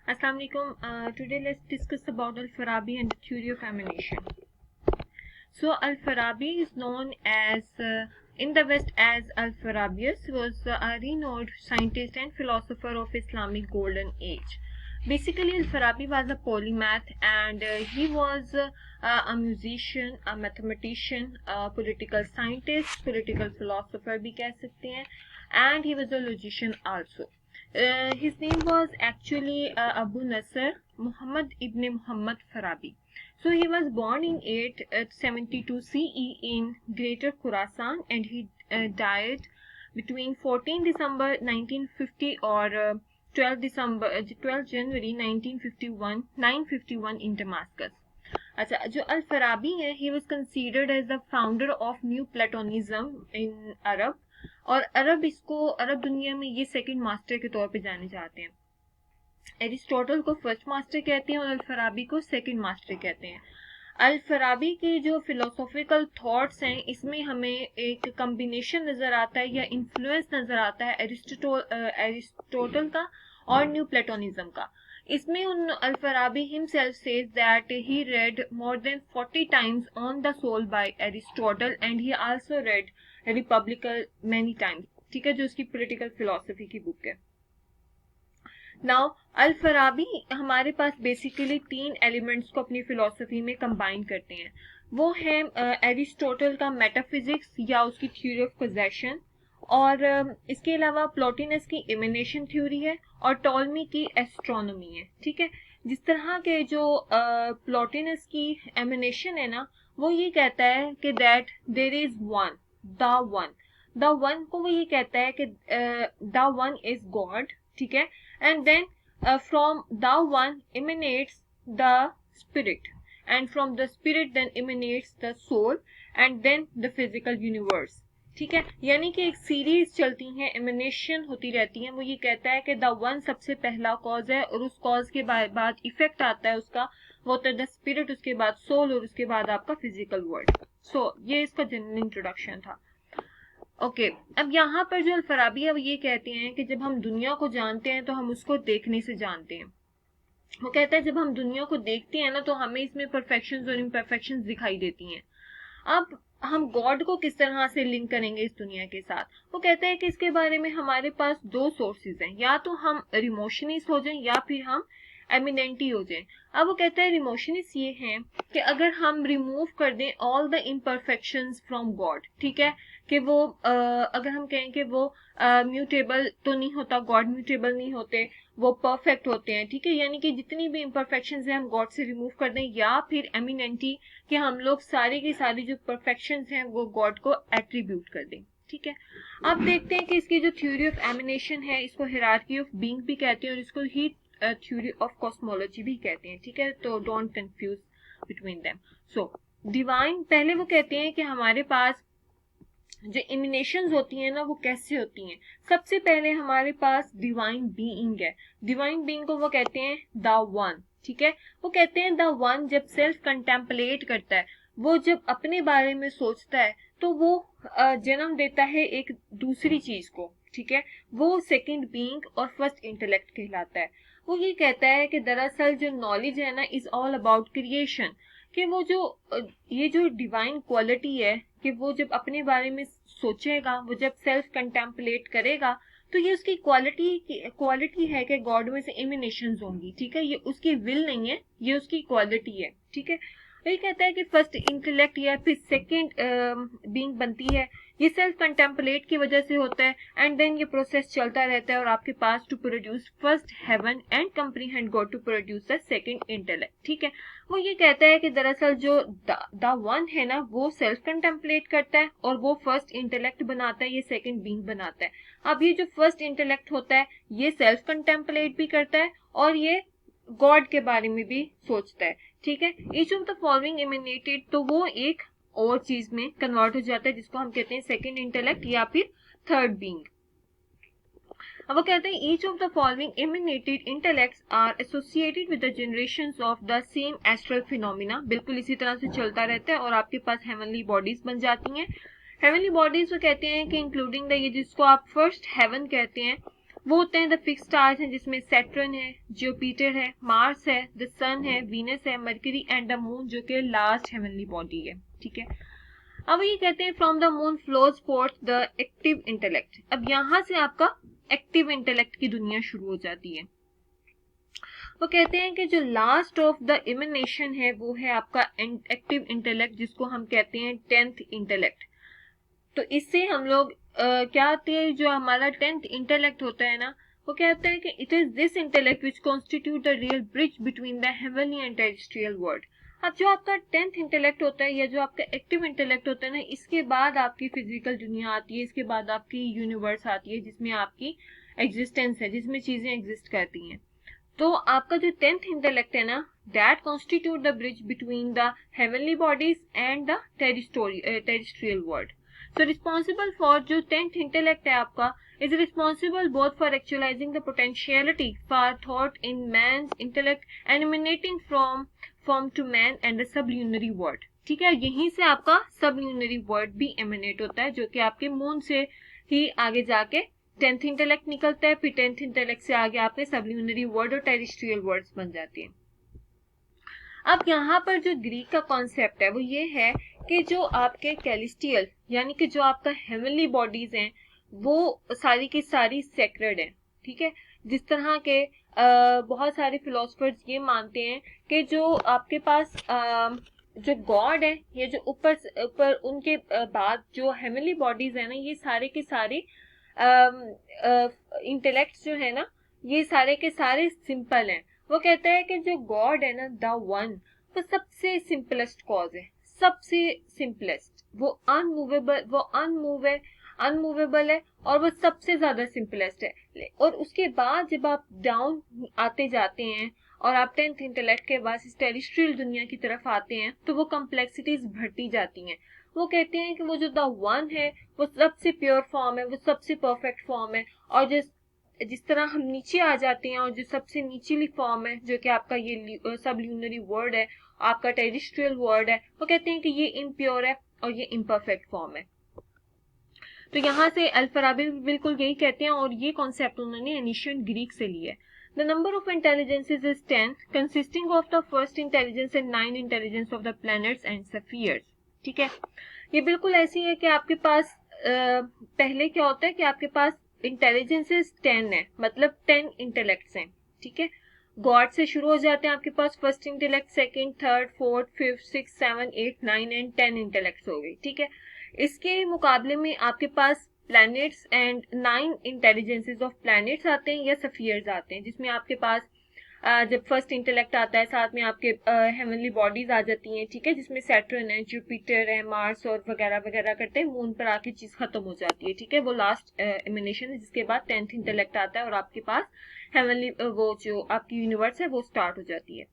Assalamu alaikum. Today let's discuss about Al-Farabi and the theory of emanation. So Al-Farabi is known as in the West as Al-Farabius, was a renowned scientist and philosopher of Islamic Golden Age. Basically, Al-Farabi was a polymath and he was a musician, a mathematician, a political scientist, political philosopher भी कह सकते हैं, and he was a logician also. His name was actually Abu Nasr Muhammad ibn Muhammad Farabi. So he was born in 872 CE in Greater Khorasan, and he died between 14 December 1950 or 12 January 1951 951 in Damascus. अच्छा, जो अल फराबी है, he was considered as the founder of New Platonism in Arab, और अरब दुनिया में ये second master के तौर पे जाने जाते हैं. एरिस्टोटल को फर्स्ट मास्टर कहते हैं और अल फराबी को सेकंड मास्टर कहते हैं. अल फराबी के जो फिलोसॉफिकल थॉट्स हैं, इसमें हमें एक कम्बिनेशन नजर आता है या इन्फ्लुएंस नजर आता है एरिस्टोटल का और न्यू प्लेटोनिज्म का. इसमें उन Al Farabi himself says that he read more than 40 times on the soul by Aristotle and he also read Republic many times. ठीक है, जो उसकी पॉलिटिकल फिलोसफी की बुक है. नाउ अल फराबी हमारे पास बेसिकली 3 एलिमेंट्स को अपनी फिलोसफी में कंबाइन करते हैं. वो है एरिस्टोटल का मेटाफिजिक्स या उसकी थ्योरी ऑफ पोजेशन, और इसके अलावा प्लॉटिनस की इमिनेशन थ्योरी है और टॉलमी की एस्ट्रोनॉमी है. ठीक है, जिस तरह के जो प्लॉटिनस की एमिनेशन है ना, वो ये कहता है कि that there is one, the one को वो ये कहता है कि द वन इज गॉड. ठीक है, and then from the one emanates the spirit, and from the spirit then emanates the soul, and then the physical universe. ठीक है, यानी कि एक सीरीज चलती है, एमिनेशन होती रहती है. वो ये कहता है कि द वन सबसे पहला कॉज है और उस कॉज के बाद इफेक्ट आता है उसका, वो होता है द स्पिरिट, उसके बाद सोल और उसके बाद आपका फिजिकल वर्ल्ड. सो ये इसका जनरल इंट्रोडक्शन था. ओके, अब यहाँ पर जो अल-फराबी है वो ये कहते हैं कि जब हम दुनिया को जानते हैं तो हम उसको देखने से जानते हैं. वो कहता है जब हम दुनिया को देखते हैं ना तो हमें इसमें परफेक्शंस और इम्परफेक्शंस दिखाई देती हैं. अब हम गॉड को किस तरह से लिंक करेंगे इस दुनिया के साथ? वो कहते हैं कि इसके बारे में हमारे पास 2 सोर्सेज हैं, या तो हम रिमोशनिस्ट हो जाएं या फिर हम एमिनेंटी हो जाएं. अब वो कहता है रिमोशनिस्ट ये हैं कि अगर हम रिमूव कर दें all the imperfections from God, ठीक है, कि वो अगर हम कहें कि वो म्यूटेबल तो नहीं होता, गॉड म्यूटेबल नहीं होते, वो परफेक्ट होते हैं. ठीक है, यानी कि जितनी भी इम्परफेक्शंस हैं हम गॉड से रिमूव कर दें, या फिर एमिनेंटी कि हम लोग सारी की सारी जो परफेक्शंस हैं वो गॉड को एट्रीब्यूट कर दें. ठीक है, अब देखते हैं कि इसकी जो थ्योरी ऑफ एमिनेशन है, इसको हिरार्की ऑफ बीइंग भी कहते हैं और इसको ही थ्योरी ऑफ कॉस्मोलॉजी भी कहते हैं. ठीक है, तो don't confuse between them. So divine, पहले वो कहते हैं कि हमारे पास जो इमिनेशंस होती हैं ना वो कैसे होती हैं. सबसे पहले हमारे पास डिवाइन बीइंग है. डिवाइन बीइंग को वो कहते हैं द वन. ठीक है, वो कहते हैं द वन जब सेल्फ कंटेम्पलेट करता है, वो जब अपने बारे में सोचता है तो वो जन्म देता है एक दूसरी चीज को. ठीक है, वो सेकंड बीइंग और फर्स्ट इंटेलेक्ट कहलाता है. वो ये कहता है कि दरअसल जो नॉलेज है ना इज ऑल अबाउट क्रिएशन, कि वो जो ये जो डिवाइन क्वालिटी है कि वो जब अपने बारे में सोचेगा, वो जब सेल्फ कंटेम्पलेट करेगा, तो ये उसकी क्वालिटी है कि गॉड में से इमिनेशंस होंगी. ठीक है, ये उसकी विल नहीं है, ये उसकी क्वालिटी है. ठीक है, ये कहता है कि फर्स्ट इंटेलेक्ट या फिर सेकंड बीइंग बनती है, ये सेल्फ कंटेम्पलेट की वजह से होता है, एंड देन ये प्रोसेस चलता रहता है और आपके पास to produce first heaven and comprehend God to produce the second intellect. ठीक है, वो ये कहता है कि दरअसल जो द वन है ना वो सेल्फ कंटेम्पलेट करता है और वो फर्स्ट इंटेलेक्ट बनाता है, ये सेकंड बीइंग बनाता है. अब ये जो फर्स्ट इंटेलेक्ट होता है ये सेल्फ कंटेम्पलेट भी करता है और ये गॉड के बारे में भी सोचता है. ठीक है, each of the following emanated, तो वो एक और चीज में कन्वर्ट हो जाता है जिसको हम कहते हैं सेकंड इंटेलेक्ट या फिर थर्ड बीइंग. अब वो कहते हैं each of the following emanated intellects are associated with the generations of the same astral phenomena. बिल्कुल इसी तरह से चलता रहता है और आपके पास हेवनली बॉडीज बन जाती हैं. हेवनली बॉडीज वो कहते हैं कि इंक्लूडिंग द, ये जिसको आप फर्स्ट हेवन कहते हैं, वो होते हैं द फिक्स स्टार्स हैं, जिसमें सैटर्न है, जुपिटर है, मार्स है, द सन है, वीनस है, मरकरी एंड द मून, जो कि लास्ट हेवनली बॉडी है। ठीक है, अब ये कहते हैं from the moon flows fourth the active intellect. अब यहां से आपका एक्टिव इंटेलेक्ट की दुनिया शुरू हो जाती है। वो कहते हैं कि जो लास्ट ऑफ द इमिनेशन है वो है आपका एक्टिव इंटेलेक्ट, जिसको हम कहते हैं 10th इंटेलेक्ट। तो इससे हम लोग क्या आते हैं, जो हमारा 10th इंटेलेक्ट होता है ना, वो कहते हैं कि it is this intellect which constitute the real bridge between the heavenly and terrestrial world. अब जो आपका 10th इंटेलेक्ट होता है या जो आपका एक्टिव इंटेलेक्ट होता है ना, इसके बाद आपकी फिजिकल दुनिया आती है, इसके बाद आपकी यूनिवर्स आती है जिसमें आपकी एग्जिस्टेंस है, जिसमें चीजें एग्जिस्ट करती हैं। तो आपका जो 10th इंटेलेक्ट है ना, that constitute the bridge between the heavenly bodies and the terrestrial world. So responsible for जो 10th intellect है आपका is responsible both for actualizing the potentiality for thought in man's intellect and emanating from to man and the sublunary world। ठीक है, यहीं से आपका sublunary world भी emanate होता है, जो कि आपके मून से ही आगे जाके 10th इंटेलेक्ट निकलता है, फिर 10th इंटेलेक्ट से आगे आपके sublunary world और terrestrial worlds बन जाती है। अब यहाँ पर जो ग्रीक का कॉन्सेप्ट है वो ये है कि जो आपके कैलिस्टियल यानी कि जो आपका हेवनली बॉडीज हैं वो सारी की सारी सेक्रेड है। ठीक है, जिस तरह के बहुत सारे फिलोसफर्स ये मानते हैं कि जो आपके पास जो गॉड है या जो ऊपर उनके बाद जो हेवनली बॉडीज है ना, ये सारे के सारे इंटेलेक्ट जो है ना, ये सारे के सारे सिंपल हैं। वो कहता है कि जो गॉड है ना, द वन, वो सबसे सिंपलेस्ट कॉज है, सबसे सिंपलेस्ट, वो अनमूवेबल है और वो सबसे ज्यादा सिंपलेस्ट है। और उसके बाद जब आप डाउन आते जाते हैं और आप 10th इंटेलेक्ट के बाद इस टेरेस्ट्रियल दुनिया की तरफ आते हैं तो वो कॉम्प्लेक्सिटीज बढ़ती जाती हैं। वो कहते हैं कि वो जो द वन है वो सबसे प्योर फॉर्म है, वो सबसे परफेक्ट फॉर्म है, और जिस तरह हम नीचे आ जाते हैं और जो सबसे नीचली फॉर्म है जो कि आपका ये सब ल्यूनरी वर्ल्ड है, आपका टेरेस्ट्रियल वर्ल्ड है, वो कहते हैं कि ये इम्प्योर है और ये इम्परफेक्ट फॉर्म है। तो यहाँ से अल-फराबी बिल्कुल यही कहते हैं, और ये कॉन्सेप्ट उन्होंने एनिशियन ग्रीक से लिया है। The number of intelligences is 10, consisting of the first intelligence and 9 intelligence of the planets and spheres. ठीक है, ये बिल्कुल ऐसी है कि आपके पास पहले क्या होता है कि आपके पास इंटेलिजेंसेस 10 है, मतलब 10 इंटेलेक्ट्स हैं। ठीक है, गॉड से शुरू हो जाते हैं आपके पास first intellect, second, third, fourth, fifth, 6, 7, 8, 9 and 10 intellects हो गई। ठीक है, इसके मुकाबले में आपके पास planets and 9 intelligences of planets आते हैं या स्फीयर्स आते हैं, जिसमें आपके पास जब फर्स्ट इंटेलेक्ट आता है साथ में आपके हेवनली बॉडीज आ जाती हैं। ठीक है, जिसमें सैटर्न है, जुपिटर है, मार्स और वगैरह वगैरह करते हैं, मून पर आके चीज खत्म हो जाती है। ठीक है, वो लास्ट एमिनेशन है, जिसके बाद 10th इंटेलेक्ट आता है और आपके पास हेवनली वो जो आपकी यूनिवर्स है वो स्टार्ट हो जाती है।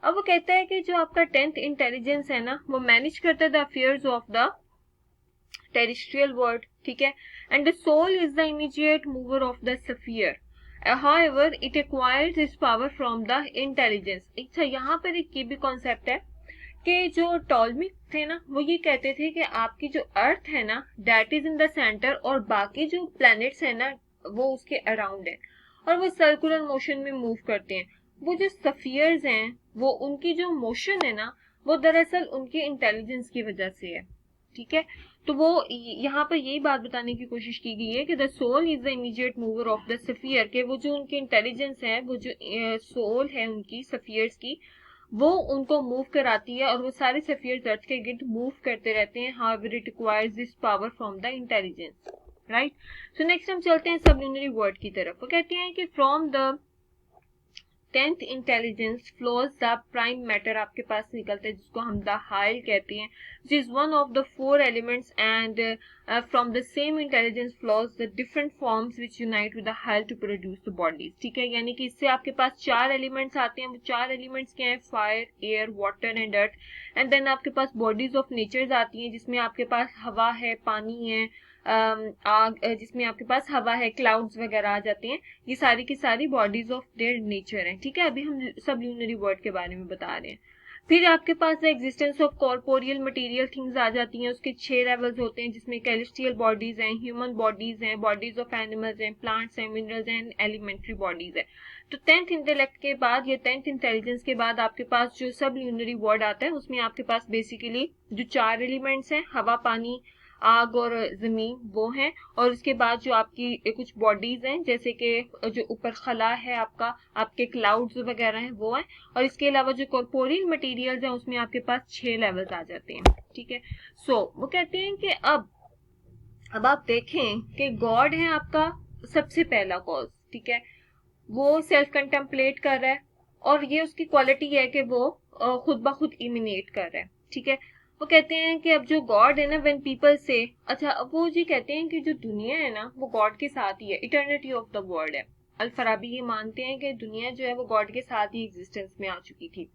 अब वो कहता है कि जो आपका 10th इंटेलिजेंस है ना, वो मैनेज करता है the affairs of the terrestrial world. ठीक है, and the soul is the immediate mover of the sphere. However, it acquires its power from the intelligence। अच्छा, यहाँ पर एक ये भी कॉन्सेप्ट है कि जो टॉलमिक थे ना, वो ये कहते थे कि आपकी जो अर्थ है ना, that is in the centre, और बाकी जो प्लैनेट्स है ना वो उसके अराउंड है और वो सर्कुलर मोशन में मूव करते हैं। वो जो स्फीयर्स हैं वो उनकी जो मोशन है ना, वो दरअसल उनकी इंटेलिजेंस की वजह से है। ठीक है, तो वो यहाँ पर यही बात बताने की कोशिश की गई है कि the soul is the immediate mover of the sphere, के वो जो उनकी इंटेलिजेंस है, वो जो सोल है उनकी स्फीयर्स की, वो उनको मूव कराती है और वो सारे स्फीयर्स अर्थ के गिर्द मूव करते रहते हैं। However it requires this power from the intelligence. Right, so next हम चलते हैं सबल्यूनरी वर्ल्ड की तरफ। वो कहते हैं कि from the 10th intelligence flows the prime matter, आपके पास निकलता है जिसको हम द हाइल कहते हैं, which is one of the 4 elements, and from the same intelligence flows the different forms which unite with the hyle to produce the bodies। ठीक है, यानी कि इससे आपके पास 4 एलिमेंट्स आते हैं। वो 4 एलिमेंट्स क्या हैं? Fire, air, water and earth. And then आपके पास बॉडीज ऑफ नेचर्स आती हैं, जिसमें आपके पास हवा है, पानी है, आग, जिसमें आपके पास हवा है, क्लाउड्स वगैरह आ जाते हैं। ये सारी की सारी बॉडीज ऑफ देयर नेचर हैं। ठीक है, अभी हम सब ल्यूनरी वर्ल्ड के बारे में बता रहे हैं। फिर आपके पास the existence of corporeal material things आ जाती हैं। उसके 6 लेवल्स होते हैं, जिसमें कैलेस्टियल बॉडीज हैं, ह्यूमन बॉडीज हैं, बॉडीज ऑफ एनिमल्स हैं, प्लांट्स हैं, मिनरल्स हैं, एलिमेंट्री बॉडीज है। तो 10th इंटेलेक्ट के बाद या 10th इंटेलिजेंस के बाद आपके पास जो सब ल्यूनरी वर्ड आता है, उसमें आपके पास बेसिकली जो 4 एलिमेंट्स हैं, हवा, पानी, आग और जमीन, वो हैं। और उसके बाद जो आपकी कुछ बॉडीज हैं, जैसे कि जो ऊपर खला है आपका, आपके क्लाउड्स वगैरह हैं, वो हैं। और इसके अलावा जो कॉर्पोरियल मटेरियल्स हैं, उसमें आपके पास 6 लेवल्स आ जाते हैं। ठीक है, वो कहते हैं कि अब आप देखें कि गॉड है आपका सबसे पहला कॉज। ठीक है, वो सेल्फ कंटेम्पलेट कर रहा है, और ये उसकी क्वालिटी है कि वो खुद ब खुद इमिनेट कर रहा है। ठीक है, वो कहते हैं कि अब जो गॉड है ना, व्हेन पीपल से, अच्छा, अब वो जी कहते हैं कि जो दुनिया है ना, वो गॉड के साथ ही है, इटर्निटी ऑफ द वर्ल्ड है। अल फराबी ये मानते हैं कि दुनिया जो है वो गॉड के साथ ही एग्जिस्टेंस में आ चुकी थी।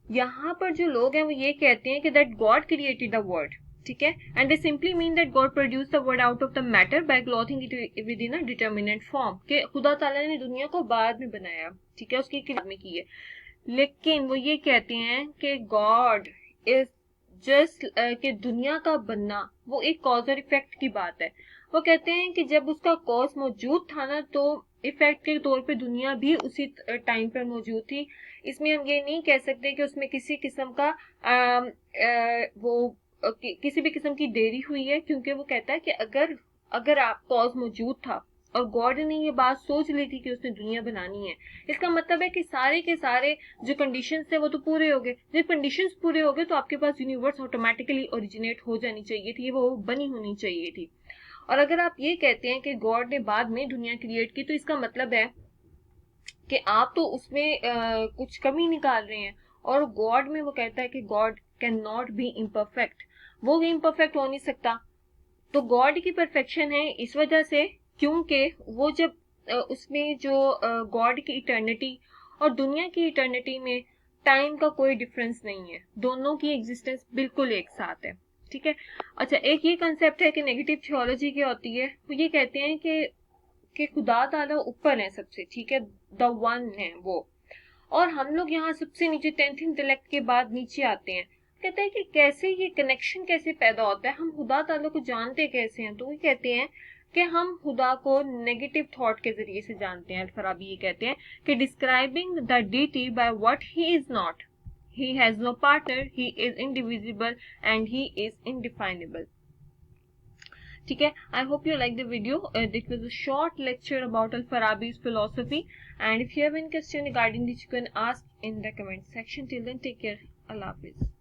यहाँ पर जो लोग हैं वो ये कहते हैं कि that God created the world. ठीक है, and they simply mean that God produce the world out of the matter bye clothing it with in a determinant form, कि खुदा ताला ने दुनिया को बाद में बनाया। ठीक है, उसकी क्रिएट में की है। लेकिन वो ये कहते हैं कि गॉड इज जस्ट कि दुनिया का बनना वो एक कॉज और इफेक्ट की बात है। वो कहते हैं कि जब उसका कॉज मौजूद था ना, तो इफेक्ट के तौर पे दुनिया भी उसी टाइम पर मौजूद थी। इसमें हम ये नहीं कह सकते कि उसमें किसी किस्म का किसी भी किस्म की देरी हुई है, क्योंकि वो कहता है कि अगर आप कॉज मौजूद था और गॉड ने ये बात सोच ली थी कि उसने दुनिया बनानी है, इसका मतलब है कि सारे के सारे जो कंडीशंस थे वो तो पूरे हो गए। जब कंडीशंस पूरे हो गए तो आपके पास यूनिवर्स ऑटोमेटिकली ओरिजिनेट हो जानी चाहिए थी, वो बनी होनी चाहिए थी। और अगर आप ये कहते हैं कि गॉड ने बाद में दुनिया क्रिएट की, तो इसका मतलब है कि आप तो उसमें कुछ कमी निकाल रहे हैं। और गॉड में वो कहता है कि God can not be imperfect, वो इम्परफेक्ट हो नहीं सकता। तो गॉड की परफेक्शन है इस वजह से क्योंकि वो जब उसमें जो गॉड की इटर्निटी और दुनिया की इटर्निटी में टाइम का कोई डिफरेंस नहीं है, दोनों की एग्जिस्टेंस बिल्कुल एक साथ है। ठीक है, अच्छा, एक ये कंसेप्ट है कि नेगेटिव थियोलॉजी क्या होती है। वो ये कहते हैं कि खुदा ताला ऊपर है सबसे, ठीक है, द वन है वो, और हम लोग यहाँ सबसे नीचे 10th इंटेलेक्ट के बाद नीचे आते हैं। कहते हैं कि कैसे ये कनेक्शन कैसे पैदा होता है, हम खुदा ताला को जानते कैसे हैं। तो वो कहते हैं कि हम खुदा को नेगेटिव थॉट के जरिए से जानते हैं। अल-फराबी ये कहते हैं कि describing the deity by what he is not, he has no partner, he is indivisible and he is indefinable. ठीक है, I hope you like the video. It was a short lecture about Al-Farabi's philosophy, and if you have any question regarding this, you can ask in the comment section. Till then, take care. Allah Hafiz.